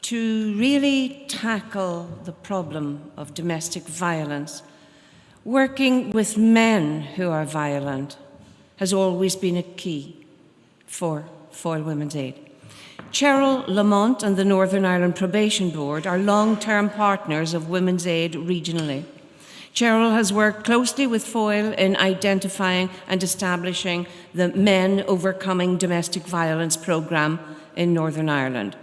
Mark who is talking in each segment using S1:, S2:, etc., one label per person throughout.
S1: to really tackle the problem of domestic violence, working with men who are violent has always been a key for Foyle Women's Aid. Cheryl Lamont and the Northern Ireland Probation Board are long-term partners of Women's Aid regionally. Cheryl has worked closely with Foyle in identifying and establishing the Men Overcoming Domestic Violence programme in Northern Ireland.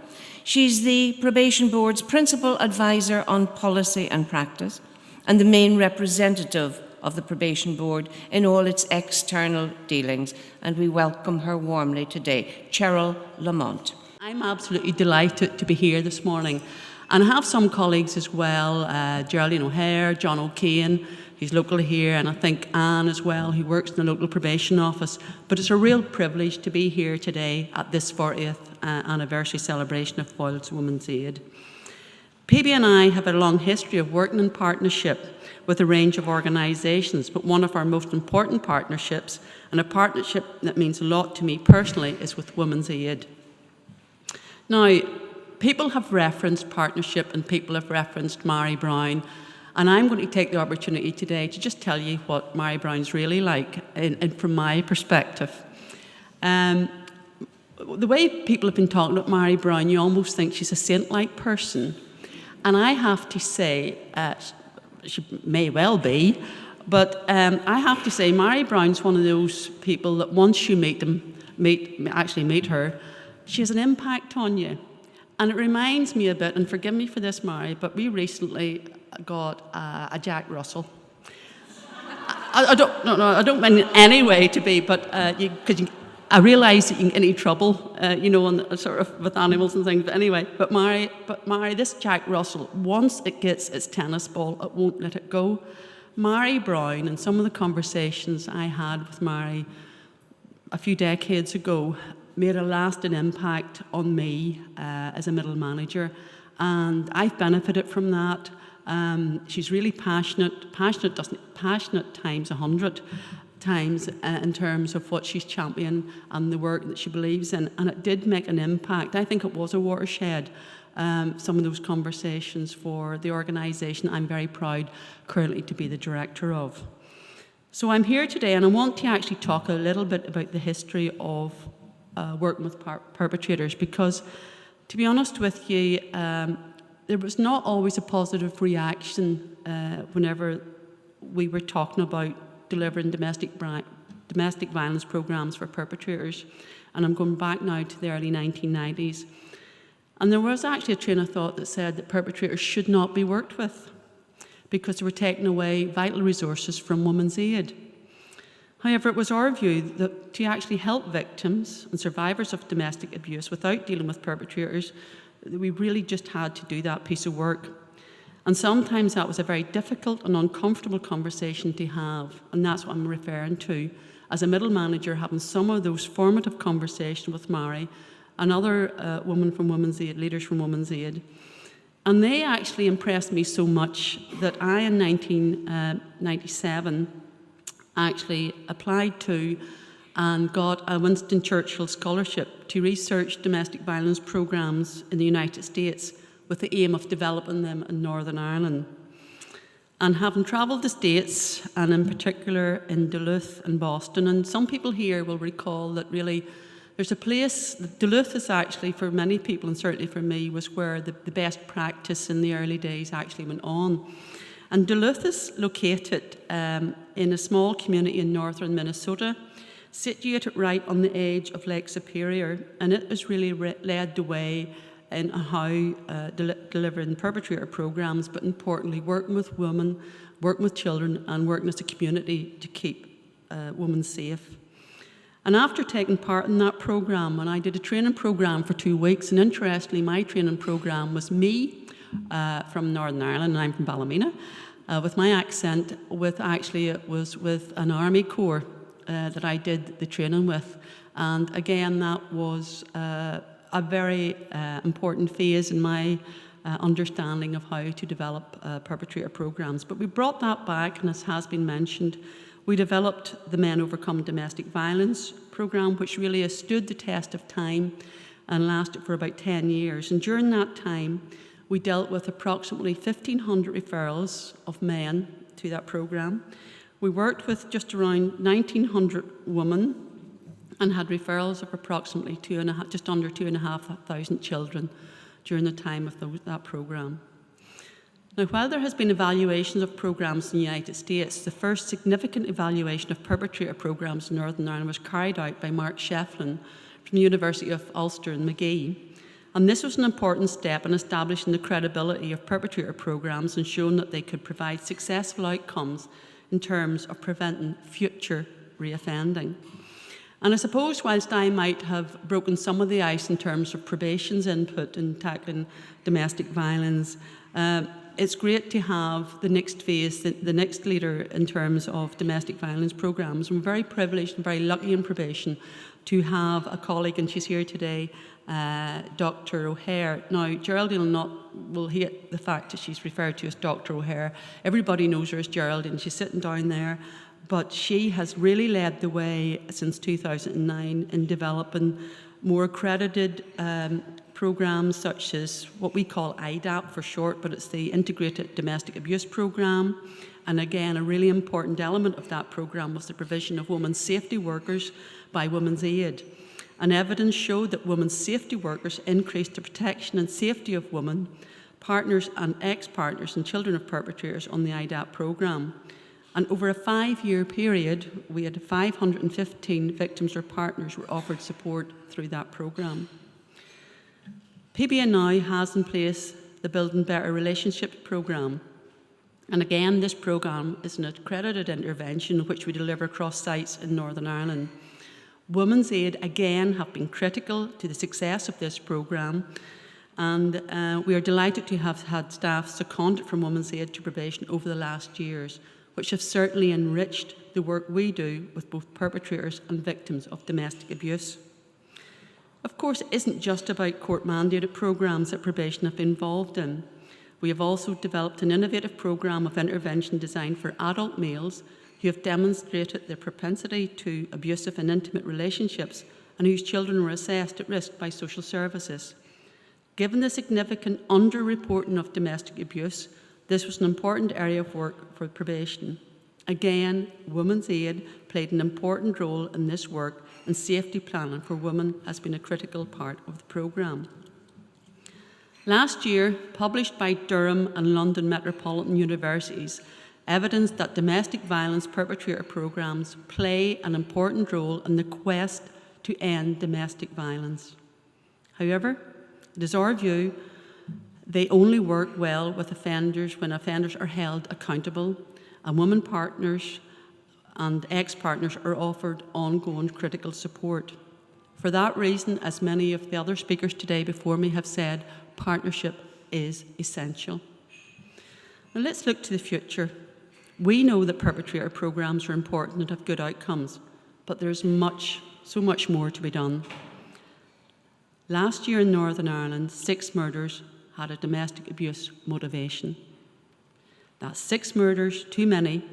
S1: She's the Probation Board's principal advisor on policy and practice and the main representative of the Probation Board in all its external dealings, and we welcome her warmly today. Cheryl Lamont.
S2: I'm absolutely delighted to be here this morning, and I have some colleagues as well, Geraldine O'Hare, John O'Kane, who's local here, and I think Anne as well, who works in the local probation office. But it's a real privilege to be here today at this 40th anniversary celebration of Foyle's Women's Aid. PBNI have a long history of working in partnership with a range of organisations, but one of our most important partnerships, and a partnership that means a lot to me personally, is with Women's Aid. Now, people have referenced partnership and people have referenced Mary Brown, and I'm going to take the opportunity today to just tell you what Mary Brown's really like from my perspective. The way people have been talking about Mary Brown, you almost think she's a saint-like person. And I have to say, she may well be, but I have to say Mary Brown's one of those people that once you meet her, she has an impact on you. And it reminds me a bit, and forgive me for this, Mary, but we recently got a Jack Russell. I don't mean in any way to be, but because I realise that you can get into trouble, on sort of with animals and things. But anyway, but Mary, this Jack Russell, once it gets its tennis ball, it won't let it go. Mary Brown, and some of the conversations I had with Mary a few decades ago, made a lasting impact on me as a middle manager, and I've benefited from that. She's really passionate times 100 times in terms of what she's championed and the work that she believes in, and it did make an impact. I think it was a watershed, some of those conversations for the organisation I'm very proud currently to be the director of. So I'm here today and I want to actually talk a little bit about the history of working with perpetrators, because to be honest with you, there was not always a positive reaction whenever we were talking about delivering domestic violence programs for perpetrators. And I'm going back now to the early 1990s. And there was actually a train of thought that said that perpetrators should not be worked with because they were taking away vital resources from Women's Aid. However, it was our view that to actually help victims and survivors of domestic abuse without dealing with perpetrators, we really just had to do that piece of work. And sometimes that was a very difficult and uncomfortable conversation to have, and that's what I'm referring to as a middle manager, having some of those formative conversations with Mary and other women from Women's Aid, leaders from Women's Aid. And they actually impressed me so much that I, in 1997, actually applied to and got a Winston Churchill Scholarship to research domestic violence programs in the United States with the aim of developing them in Northern Ireland. And having travelled the States, and in particular in Duluth and Boston, and some people here will recall that really there's a place, Duluth is actually for many people, and certainly for me, was where the best practice in the early days actually went on. And Duluth is located in a small community in northern Minnesota, situated right on the edge of Lake Superior, and it has really led the way in how delivering perpetrator programs, but importantly working with women, working with children, and working as a community to keep women safe. And after taking part in that program, and I did a training program for 2 weeks, and interestingly my training program was me from Northern Ireland, and I'm from Ballymena, with my accent, it was with an army corps that I did the training with. And again, that was a very important phase in my understanding of how to develop perpetrator programs. But we brought that back, and as has been mentioned, we developed the Men Overcome Domestic Violence program, which really has stood the test of time and lasted for about 10 years. And during that time, we dealt with approximately 1,500 referrals of men to that programme. We worked with just around 1,900 women and had referrals of approximately just under 2,500 children during the time of that programme. Now, while there has been evaluations of programmes in the United States, the first significant evaluation of perpetrator programmes in Northern Ireland was carried out by Mark Shefflin from the University of Ulster and Magee. And this was an important step in establishing the credibility of perpetrator programmes and showing that they could provide successful outcomes in terms of preventing future reoffending. And I suppose whilst I might have broken some of the ice in terms of probation's input in tackling domestic violence, it's great to have the next phase, the next leader in terms of domestic violence programmes. I'm very privileged and very lucky in probation to have a colleague, and she's here today, Dr. O'Hare. Now, Geraldine will hate the fact that she's referred to as Dr. O'Hare. Everybody knows her as Geraldine. She's sitting down there. But she has really led the way since 2009 in developing more accredited programmes such as what we call IDAP for short, but it's the Integrated Domestic Abuse Programme. And again, a really important element of that programme was the provision of women's safety workers by Women's Aid. And evidence showed that women's safety workers increased the protection and safety of women, partners and ex-partners and children of perpetrators on the IDAP programme. And over a 5-year period, we had 515 victims or partners were offered support through that programme. PBNI has in place the Building Better Relationships programme. And again, this programme is an accredited intervention which we deliver across sites in Northern Ireland. Women's Aid, again, have been critical to the success of this programme, and we are delighted to have had staff seconded from Women's Aid to probation over the last years, which have certainly enriched the work we do with both perpetrators and victims of domestic abuse. Of course, it isn't just about court-mandated programmes that probation have been involved in. We have also developed an innovative programme of intervention designed for adult males who have demonstrated their propensity to abusive and intimate relationships and whose children were assessed at risk by social services. Given the significant underreporting of domestic abuse, this was an important area of work for probation. Again, Women's Aid played an important role in this work, and safety planning for women has been a critical part of the programme. Last year, published by Durham and London Metropolitan Universities, evidenced that domestic violence perpetrator programmes play an important role in the quest to end domestic violence. However, it is our view they only work well with offenders when offenders are held accountable and women partners and ex-partners are offered ongoing critical support. For that reason, as many of the other speakers today before me have said, partnership is essential. Now let's look to the future. We know that perpetrator programmes are important and have good outcomes, but there's so much more to be done. Last year in Northern Ireland, 6 murders had a domestic abuse motivation. That's 6 murders too many,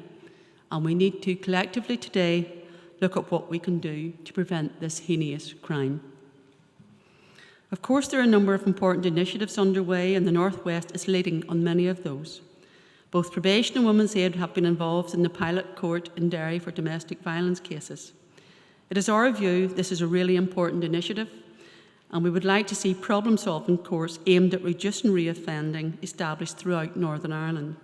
S2: and we need to collectively today look at what we can do to prevent this heinous crime. Of course, there are a number of important initiatives underway, and the North West is leading on many of those. Both Probation and Women's Aid have been involved in the pilot court in Derry for domestic violence cases. It is our view this is a really important initiative, and we would like to see problem-solving courts aimed at reducing reoffending established throughout Northern Ireland.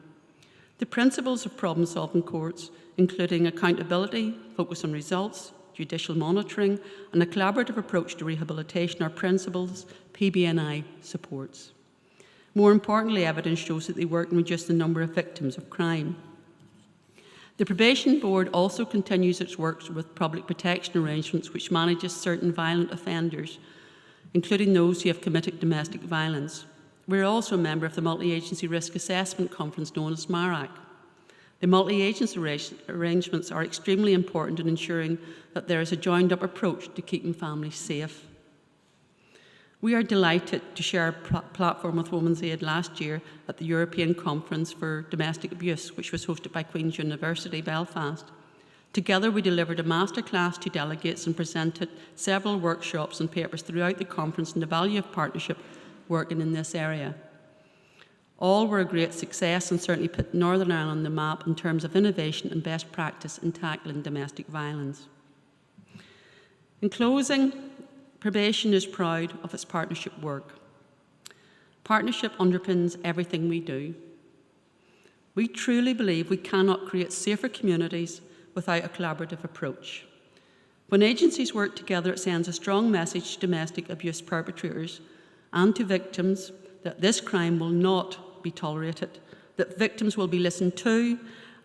S2: The principles of problem-solving courts, including accountability, focus on results, judicial monitoring, and a collaborative approach to rehabilitation, are principles PBNI supports. More importantly, evidence shows that they work and reduce the number of victims of crime. The Probation Board also continues its work with public protection arrangements which manages certain violent offenders, including those who have committed domestic violence. We're also a member of the Multi-Agency Risk Assessment Conference known as MARAC. The multi-agency arrangements are extremely important in ensuring that there is a joined-up approach to keeping families safe. We are delighted to share a platform with Women's Aid last year at the European Conference for Domestic Abuse, which was hosted by Queen's University, Belfast. Together, we delivered a masterclass to delegates and presented several workshops and papers throughout the conference on the value of partnership working in this area. All were a great success and certainly put Northern Ireland on the map in terms of innovation and best practice in tackling domestic violence. In closing, Probation is proud of its partnership work. Partnership underpins everything we do. We truly believe we cannot create safer communities without a collaborative approach. When agencies work together, it sends a strong message to domestic abuse perpetrators and to victims that this crime will not be tolerated, that victims will be listened to,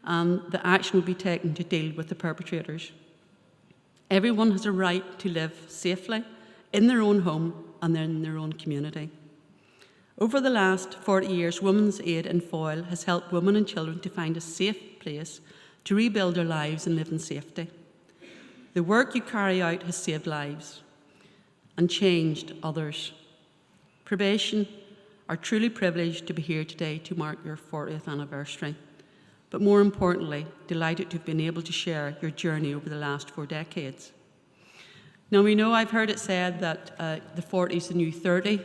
S2: and that action will be taken to deal with the perpetrators. Everyone has a right to live safely in their own home and in their own community. Over the last 40 years, Women's Aid in Foyle has helped women and children to find a safe place to rebuild their lives and live in safety. The work you carry out has saved lives and changed others. Probation are truly privileged to be here today to mark your 40th anniversary, but more importantly, delighted to have been able to share your journey over the last 4 decades. Now, we know I've heard it said that the 40 is the new 30,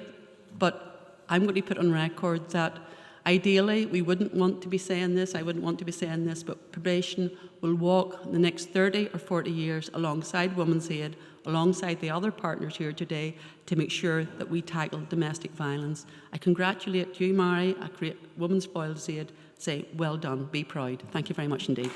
S2: but I'm going to put on record that ideally, we wouldn't want to be saying this, I wouldn't want to be saying this, but Probation will walk the next 30 or 40 years alongside Women's Aid, alongside the other partners here today, to make sure that we tackle domestic violence. I congratulate you, Mary, I create Women's Foyle's Aid, say well done, be proud. Thank you very much indeed.